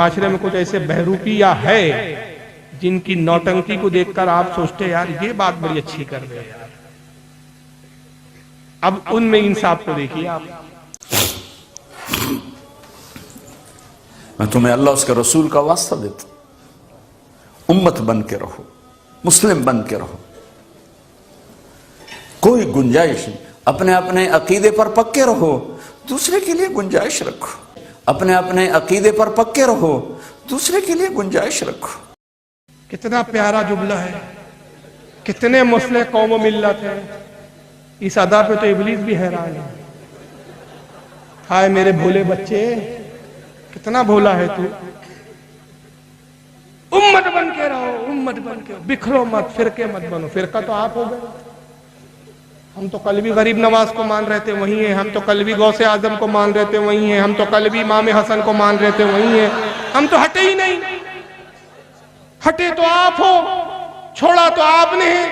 معاشرے میں کچھ ایسے بہروپیہ ہے جن کی نوٹنکی کو دیکھ کر آپ سوچتے ہیں یار یہ بات بڑی اچھی کر رہے ہیں. اب ان میں انصاف کو دیکھیے آپ. میں تمہیں اللہ اس کے رسول کا واسطہ دیتا ہوں، امت بن کے رہو، مسلم بن کے رہو، کوئی گنجائش نہیں. اپنے اپنے عقیدے پر پکے رہو، دوسرے کے لیے گنجائش رکھو. اپنے اپنے عقیدے پر پکے رہو، دوسرے کے لیے گنجائش رکھو. کتنا پیارا جملہ ہے. کتنے مسلح قوم و ملت ہے. اس ادا پہ تو ابلیس بھی حیران ہے. ہائے میرے بھولے بچے، کتنا بھولا ہے تو. امت بن کے رہو، امت بن کے رہو، بکھرو مت، فرقے مت بنو. فرقہ تو آپ ہو گئے. ہم تو کل بھی غریب نواز کو مان رہے تھے وہی ہیں، ہم تو کل بھی غوث اعظم کو مان رہے تھے وہی ہیں، ہم تو کل بھی امام حسن کو مان رہے تھے وہی ہیں. ہم تو ہٹے ہی نہیں. ہٹے تو آپ ہو، چھوڑا تو آپ نے ہے.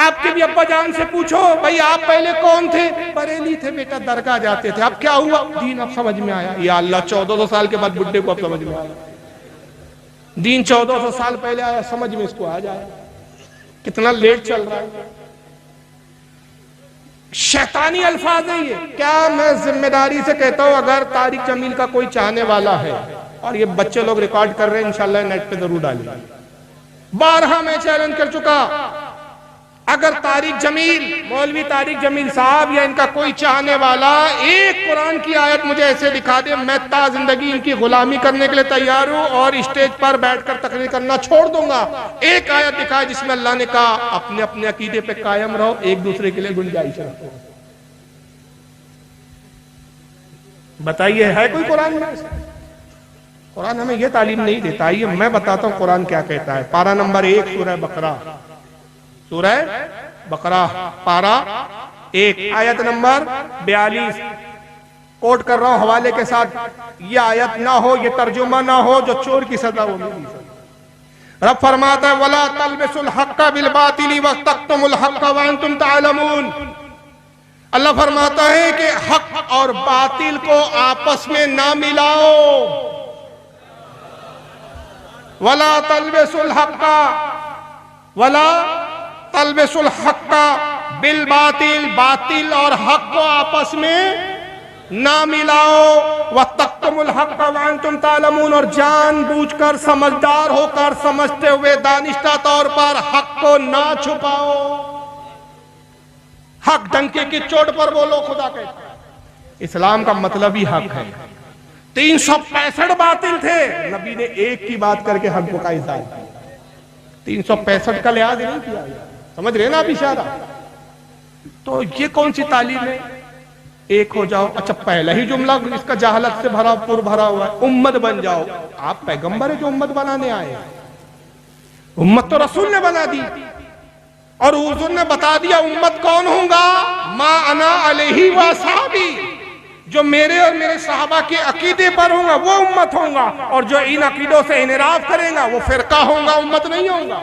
آپ کے بھی ابا جان سے پوچھو بھائی آپ پہلے کون تھے؟ بریلی تھے بیٹا، درگاہ جاتے تھے. اب کیا ہوا؟ دین اب سمجھ میں آیا. یا اللہ 1400 سال کے بعد بڈھے کو اب سمجھ میں آیا. دین 1400 سال پہلے آیا، سمجھ میں اس کو آ جائے. کتنا لیٹ چل رہا ہے. شیطانی الفاظ ہے یہ. کیا میں ذمہ داری سے کہتا ہوں اگر طارق جمیل کا کوئی چاہنے والا ہے، اور یہ بچے لوگ ریکارڈ کر رہے ہیں، انشاءاللہ نیٹ پہ ضرور ڈالیں. بارہا میں چیلنج کر چکا، اگر طارق جمیل، مولوی طارق جمیل صاحب یا ان کا کوئی چاہنے والا ایک قرآن کی آیت مجھے ایسے دکھا دے، میں تا زندگی ان کی غلامی کرنے کے لیے تیار ہوں اور اسٹیج پر بیٹھ کر تقریر کرنا چھوڑ دوں گا. ایک آیت دکھائے جس میں اللہ نے کہا اپنے اپنے عقیدے پہ قائم رہو، ایک دوسرے کے لیے گنجائش رکھو. بتائیے ہے کوئی قرآن میں؟ قرآن ہمیں یہ تعلیم نہیں دیتا. آئیے میں بتاتا ہوں قرآن کیا کہتا ہے. پارہ نمبر 1 سورہ بقرہ، سورہ بقرہ پارہ 1 آیت نمبر 42. کوٹ کر رہا ہوں حوالے کے ساتھ. یہ آیت نہ ہو، یہ ترجمہ نہ ہو، جو چور کی سزا وہ نہیں. رب فرماتا ہے وَلَا تَلْبِسُوا الْحَقَّ بِالْبَاطِلِ وَتَكْتُمُوا الْحَقَّ وَأَنْتُمْ تَعْلَمُونَ. اللہ فرماتا ہے کہ حق اور باطل کو آپس میں نہ ملاؤ. وَلَا تَلْبِسُوا الْحَقَّ وَلَا تَلْبِسُوا الْحَقَّ بِالْبَاطِلِ، باطل اور حق کو آپس میں نہ ملاؤ. وَتَكْتُمُوا الْحَقَّ وَأَنْتُمْ تَعْلَمُونَ، اور جان بوجھ کر، سمجھدار ہو کر، سمجھتے ہوئے دانستہ طور پر حق کو نہ چھپاؤ. حق ڈنکے کی چوٹ پر بولو، خدا کہتا ہے. اسلام کا مطلب ہی حق ہے. 365 باطل تھے، نبی نے ایک کی بات کر کے حق کو کا اظہار کیا. 365 کا لحاظ نہیں کیا. سمجھ رہے نا آپ اشارہ؟ تو یہ کون سی تعلیم ہے؟ ایک ہو جاؤ. اچھا پہلا ہی جملہ اس کا جہالت سے بھرا ہوا ہے. امت بن جاؤ. آپ پیغمبر ہیں جو امت بنانے آئے. امت تو رسول نے بنا دی، اور حضور نے بتا دیا امت کون ہوں گا. ما انا علیہ واصحابی، جو میرے اور میرے صحابہ کے عقیدے پر ہوں گا وہ امت ہوں گا، اور جو ان عقیدوں سے انحراف کرے گا وہ فرقہ ہوں گا، امت نہیں ہوں گا.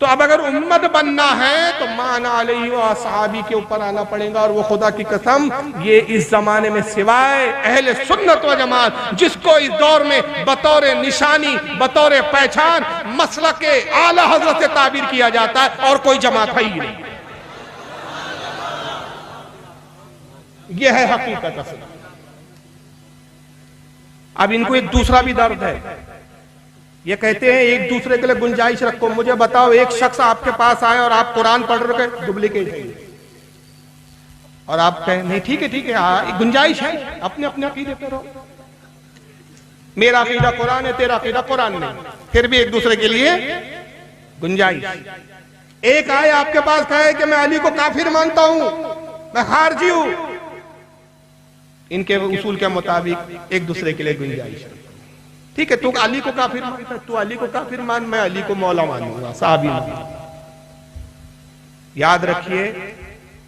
تو اب اگر امت بننا ہے تو ما انا علیہ واصحابی کے اوپر آنا پڑے گا. اور وہ خدا کی قسم یہ اس زمانے میں سوائے اہل سنت و جماعت جس کو اس دور میں بطور نشانی، بطور پہچان مسلک اعلی حضرت سے تعبیر کیا جاتا ہے، اور کوئی جماعت ہے ہی نہیں. یہ ہے حقیقت اصل. اب ان کو ایک دوسرا بھی درد ہے. یہ کہتے ہیں ایک دوسرے کے لیے گنجائش رکھو. مجھے بتاؤ ایک شخص آپ کے پاس آئے اور آپ قرآن پڑھ رہے ڈپلیکیٹ ہے، اور آپ کہیں نہیں ٹھیک ہے گنجائش ہے، اپنے اپنے عقیدے پہ رہو. میرا عقیدہ قرآن ہے، تیرا عقیدہ قرآن نہیں، پھر بھی ایک دوسرے کے لیے گنجائش. ایک آئے آپ کے پاس کہے کہ میں علی کو کافر مانتا ہوں، میں خارجی ہوں. ان کے اصول کے مطابق ایک دوسرے کے لیے گنجائش. ٹھیک ہے تو علی کو کافر مانتا ہے، تو علی کو کافر مان، میں علی کو مولا مانوں گا، صحابی مانوں گا. یاد رکھیے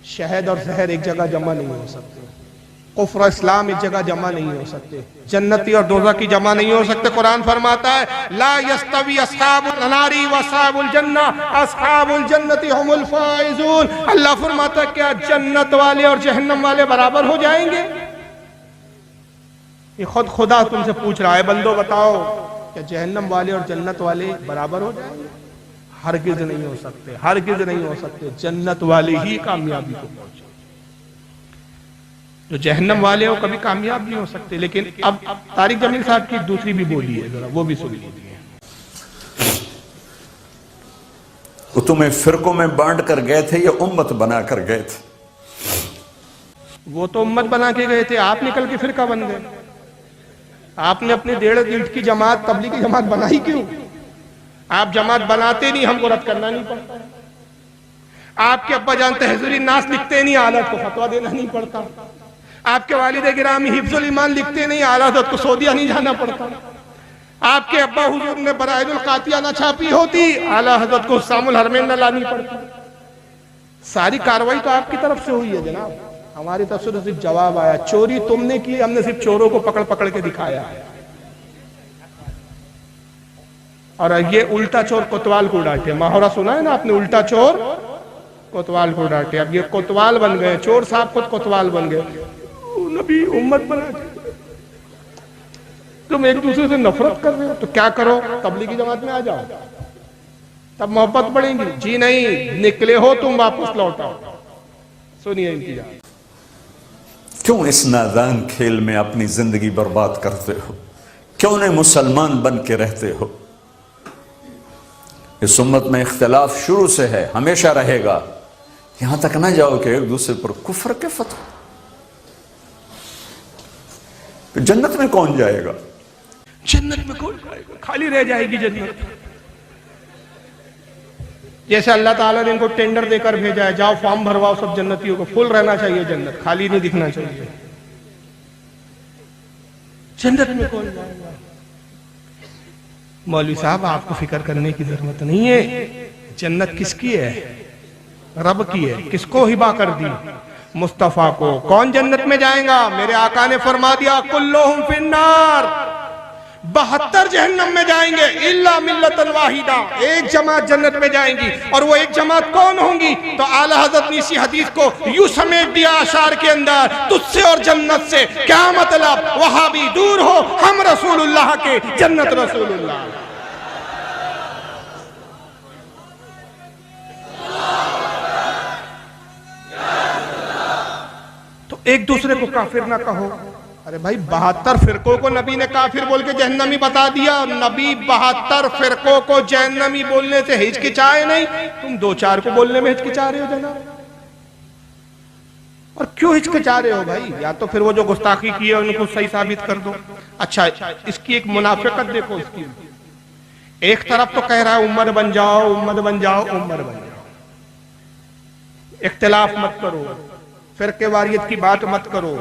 شہد اور زہر ایک جگہ جمع نہیں ہو سکتے. کفر و اسلام ایک جگہ جمع نہیں ہو سکتے. جنتی اور دوزخ کی جمع نہیں ہو سکتے. قرآن فرماتا ہے لا یستوی اصحاب النار واصحاب الجنہ، اصحاب الجنۃ هم الفائزون. اللہ فرماتا ہے کیا جنت والے اور جہنم والے برابر ہو جائیں گے؟ یہ خود خدا تم سے پوچھ رہا ہے بندو بتاؤ کہ جہنم والے اور جنت والے برابر ہو جائیں گے؟ ہرگز نہیں ہو سکتے، ہرگز نہیں ہو سکتے۔ جنت والے ہی کامیابی کو پہنچے، جو جہنم والے ہو کبھی کامیاب نہیں ہو سکتے۔ لیکن اب طارق جمیل صاحب کی دوسری بھی بولی ہے، ذرا وہ بھی سن لیجیے۔ وہ تمہیں فرقوں میں بانٹ کر گئے تھے یا امت بنا کر گئے تھے؟ وہ تو امت بنا کے گئے تھے، آپ نکل کے فرقہ بن گئے۔ آپ نے اپنی 1.5 اینٹ کی جماعت، تبلیغی جماعت بنائی کیوں؟ آپ جماعت بناتے نہیں، ہم کو رد کرنا نہیں پڑتا۔ آپ کے ابا جان تحذیر الناس لکھتے نہیں، اعلیٰ حضرت کو فتویٰ دینا نہیں پڑتا۔ آپ کے والد گرامی حفظ الایمان لکھتے نہیں، اعلیٰ حضرت کو سعودیہ نہیں جانا پڑتا۔ آپ کے ابا حضور نے برائد القاطیہ نہ چھاپی ہوتی، اعلیٰ حضرت کو حسام الحرمین نہ لانی پڑتی۔ ساری کاروائی تو آپ کی طرف سے ہوئی ہے جناب، ہماری طرف سے تو صرف جواب آیا۔ چوری تم نے کی، ہم نے صرف چوروں کو پکڑ پکڑ کے دکھایا ہے۔ اور یہ الٹا چور کوتوال کو ڈانٹے، محاورہ سنا ہے نا آپ نے، الٹا چور کوتوال کو ڈانٹے۔ اب یہ کوتوال بن گئے، چور صاحب خود کوتوال بن گئے۔ نبی امت بنا کے، تم ایک دوسرے سے نفرت کر رہے ہو تو کیا کرو، تبلیغی جماعت میں آ جاؤ، تب محبت بڑھیں گی۔ جی نہیں، نکلے ہو تم واپس لوٹاؤ۔ سنیے ان کی جان۔ کیوں اس نادان کھیل میں اپنی زندگی برباد کرتے ہو؟ کیوں نہیں مسلمان بن کے رہتے ہو؟ اس امت میں اختلاف شروع سے ہے، ہمیشہ رہے گا۔ یہاں تک نہ جاؤ کہ ایک دوسرے پر کفر کے فتوے۔ جنت میں کون جائے گا؟ جنت میں کون جائے گا؟ خالی رہ جائے گی جنت۔ جیسے اللہ تعالیٰ نے ان کو ٹینڈر دے کر بھیجا ہے، جاؤ فارم بھرواؤ سب جنتیوں کو، فل رہنا چاہیے جنت، خالی نہیں دکھنا چاہیے۔ جنت میں کون جائے گا؟ مولوی صاحب آپ کو فکر کرنے کی ضرورت نہیں ہے۔ جنت کس کی ہے؟ رب کی ہے۔ کس کو ہبا کر دی؟ مصطفیٰ کو۔ کون جنت میں جائیں گا؟ میرے آقا نے فرما دیا کلہم فی النار، 72 جہنم میں جائیں گے، الا ملۃ واحدہ، ایک جماعت جنت میں جائیں گی۔ اور وہ ایک جماعت کون ہوں گی؟ تو اعلیٰ حضرت نے اسی حدیث کو یوں سمیٹ دیا اشعار کے اندر، تجھ سے اور جنت سے کیا مطلب، وہابی دور ہو، ہم رسول اللہ کے، جنت رسول اللہ۔ تو ایک دوسرے کو کافر نہ کہو۔ ارے بھائی 72 فرقوں کو نبی نے کافر بول کے جہنمی بتا دیا۔ نبی 72 فرقوں کو جہنمی بولنے سے ہچکچائے نہیں، تم 2-4 کو بولنے میں ہچکچا رہے ہو جناب۔ اور کیوں ہچکچا رہے ہو بھائی؟ یا تو پھر وہ جو گستاخی کی ہے ان کو صحیح ثابت کر دو۔ اچھا اس کی ایک منافقت دیکھو اس کی۔ ایک طرف تو کہہ رہا ہے امت بن جاؤ، امت بن جاؤ، امت بن جاؤ، اختلاف مت کرو، فرقے واریت کی بات مت کرو،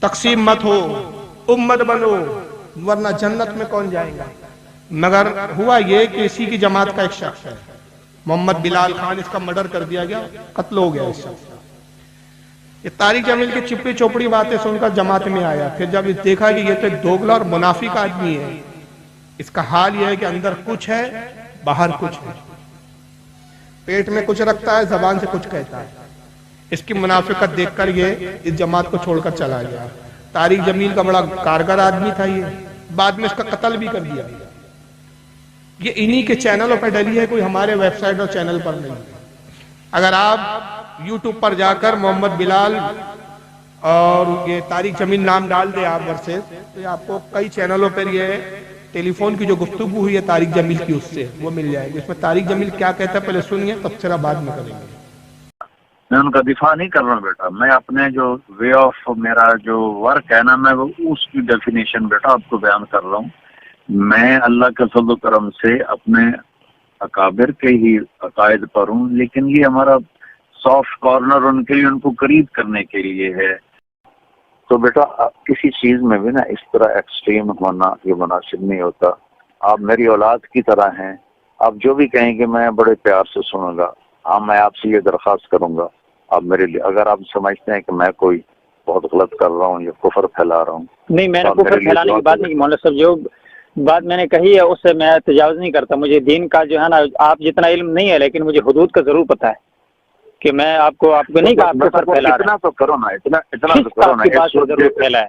تقسیم مت ہو، امت بنو، ورنہ جنت میں کون جائے گا؟ مگر ہوا یہ کہ اسی کی جماعت کا ایک شخص ہے محمد بلال خان، اس کا مرڈر کر دیا گیا، قتل ہو گیا اس شخص کا۔ یہ طارق جمیل کی چپڑی چوپڑی باتیں سن کر جماعت میں آیا، پھر جب دیکھا کہ یہ تو ایک دوگلا اور منافق آدمی ہے، اس کا حال یہ ہے کہ اندر کچھ ہے باہر کچھ ہے، پیٹ میں کچھ رکھتا ہے زبان سے کچھ کہتا ہے، اس کی منافقت دیکھ کر یہ اس جماعت کو چھوڑ کر چلا گیا۔ طارق جمیل کا بڑا کارگر آدمی تھا، یہ بعد میں اس کا قتل بھی کر دیا۔ یہ انہی کے چینلوں پر ڈلی ہے، کوئی ہمارے ویب سائٹ اور چینل پر نہیں۔ اگر آپ یوٹیوب پر جا کر محمد بلال اور یہ طارق جمیل نام ڈال دے آپ ورسز، تو آپ کو کئی چینلوں پر یہ ٹیلی فون کی جو گفتگو ہوئی ہے طارق جمیل کی اس سے وہ مل جائے گی۔ اس میں طارق جمیل کیا کہتا ہے پہلے سنیے، تبصرہ بعد میں کریں گے۔ میں ان کا دفاع نہیں کر رہا ہوں بیٹا، میں اپنے جو وے آف میرا جو ورک ہے نا، میں اس کی ڈیفینیشن بیٹا آپ کو بیان کر رہا ہوں۔ میں اللہ کے فضل و کرم سے اپنے اکابر کے ہی عقائد پر ہوں، لیکن یہ ہمارا سافٹ کارنر ان کے لیے، ان کو قریب کرنے کے لیے ہے۔ تو بیٹا کسی چیز میں بھی نا اس طرح ایکسٹریم ہونا یہ مناسب نہیں ہوتا۔ آپ میری اولاد کی طرح ہیں، آپ جو بھی کہیں گے میں بڑے پیار سے سنوں گا۔ ہاں میں آپ سے یہ درخواست کروں گا، آپ میرے لیے اگر آپ سمجھتے ہیں کہ میں کوئی بہت غلط کر رہا ہوں یا کفر پھیلا رہا ہوں، نہیں، میں نے کفر پھیلانے کی بات نہیں کی مولانا صاحب، جو بات میں نے کہی ہے اس سے میں تجاوز نہیں کرتا۔ مجھے دین کا جو ہے نا آپ جتنا علم نہیں ہے، لیکن مجھے حدود کا ضرور پتہ ہے کہ میں آپ کو نہیں کہا آپ کفر پھیلا رہا ہوں، اتنا تو کرو نا، اتنا تو کس کرو بات کو ضرور نا۔ پھیلا ہے؟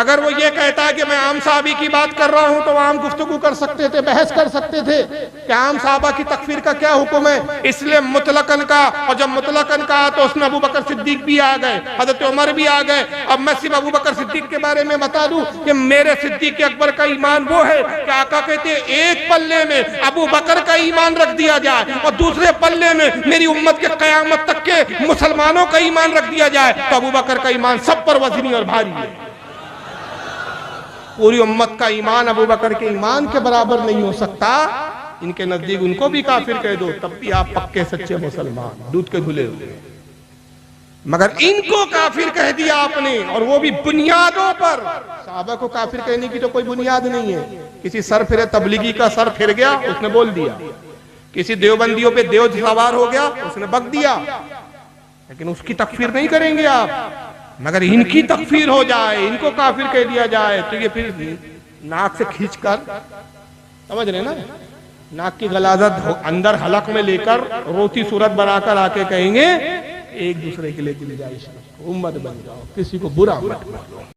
اگر وہ یہ کہتا ہے کہ میں عام صحابی کی بات کر رہا ہوں تو عام گفتگو کر سکتے تھے، بحث کر سکتے تھے کہ عام صحابہ کی تکفیر کا کیا حکم ہے، اس لیے مطلقاً کا، اور جب مطلقاً کہا تو اس میں ابو بکر صدیق بھی آ گئے، حضرت عمر بھی آ گئے۔ اب میں صرف ابو بکر صدیق کے بارے میں بتا دوں کہ میرے صدیق اکبر کا ایمان وہ ہے کہ آقا کہتے ہیں ایک پلے میں ابو بکر کا ایمان رکھ دیا جائے اور دوسرے پلے میں میری امت کے قیامت تک کے مسلمانوں کا ایمان رکھ دیا جائے تو ابو بکر کا ایمان سب پر وزنی اور بھاری ہے۔ پوری امت کا ایمان ابو بکر کے ایمان کے برابر نہیں ہو سکتا۔ ان کے نزدیک ان کو بھی کافر کہہ دو تب بھی آپ پکے سچے مسلمان، دودھ کے دھلے ہوئے، مگر ان کو کافر کہہ دیا آپ نے، اور وہ بھی بنیادوں پر۔ صحابہ کو کافر کہنے کی تو کوئی بنیاد نہیں ہے۔ کسی سر پھرے تبلیغی کا سر پھر گیا، اس نے بول دیا، کسی دیوبندیوں پہ دیو سوار ہو گیا، اس نے بک دیا، لیکن اس کی تکفیر نہیں کریں گے آپ۔ مگر ان کی تکفیر ہو جائے، ان کو کافر کہہ دیا جائے تو یہ پھر ناک سے کھینچ کر، سمجھ رہے نا، ناک کی غلاظت اندر حلق میں لے کر روتی صورت بنا کر آ کے کہیں گے ایک دوسرے کے لیے گنجائش رکھو، امت بن جاؤ، کسی کو برا مت بولو۔